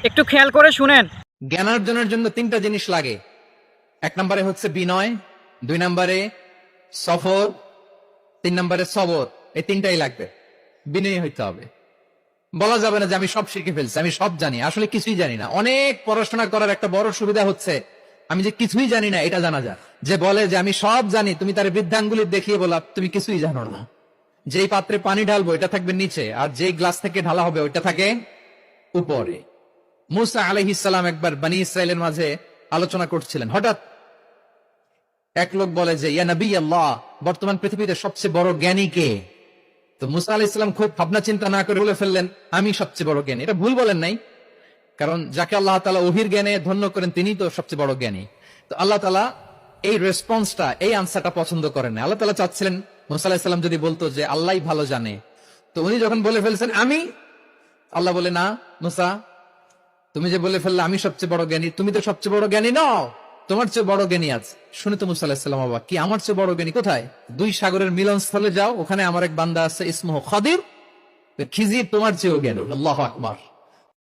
একটু খেয়াল করে শুনেন। জ্ঞান অর্জনের জন্য তিনটা জিনিস লাগে। এক নম্বরে হচ্ছে বিনয়, দুই নম্বরে সফর, তিন নম্বরে সবর। এই তিনটাই লাগবে। বিনয়ী হইতে হবে। বলা যাবে না যে আমি সব শিখে ফেলছি, আমি সব জানি, আসলে কিছুই জানি না। অনেক পড়াশোনা করার একটা বড় সুবিধা হচ্ছে আমি যে কিছুই জানি না এটা জানা যায়। যে বলে যে আমি সব জানি, তুমি তার বৃদ্ধাঙ্গুলি দেখিয়ে বলা তুমি কিছুই জানো না। যেই পাত্রে পানি ঢালবো এটা থাকবে নিচে, আর যেই গ্লাস থেকে ঢালা হবে ওইটা থাকে উপরে। মুসা আলাইহিস সালাম একবার বনি ইসরায়েলের মাঝে আলোচনা করছিলেন, হঠাৎ এক লোক বলে যে ইয়া নবী আল্লাহ, বর্তমান পৃথিবীতে সবচেয়ে বড় জ্ঞানী কে? তো মুসা আলাইহিস সালাম খুব ভাবনা চিন্তা না করে বলে ফেললেন, আমি সবচেয়ে বড় জ্ঞানী। এটা ভুল বলেন নাই, কারণ যাকে আল্লাহ তাআলা ওহির জ্ঞানে ধন্য করেন তিনি তো সবচেয়ে বড় জ্ঞানী। তো আল্লাহ তাআলা এই রেসপন্সটা, এই আনসারটা পছন্দ করেন না। আল্লাহ তাআলা চাচ্ছিলেন মুসা আলাইহিস সালাম যদি বলতো যে আল্লাহই ভালো জানে। তো উনি যখন বলে ফেলছেন আমি, আল্লাহ বলে না মুসা, তুমি যে বলে ফেললে আমি সবচেয়ে বড় জ্ঞানী, তুমি তো সবচেয়ে বড় জ্ঞানী নও, তোমার চেয়ে বড় জ্ঞানী আছে। শুনে তো মুসা আলাইহিস সালাম অবাক, কি আমার চেয়ে বড় জ্ঞানী কোথায়? দুই সাগরের মিলনস্থলে যাও, ওখানে আমার এক বান্দা আছে ইসমুহু খাদির, খিজির তোমার চেয়েও জ্ঞানী। আল্লাহু আকবার।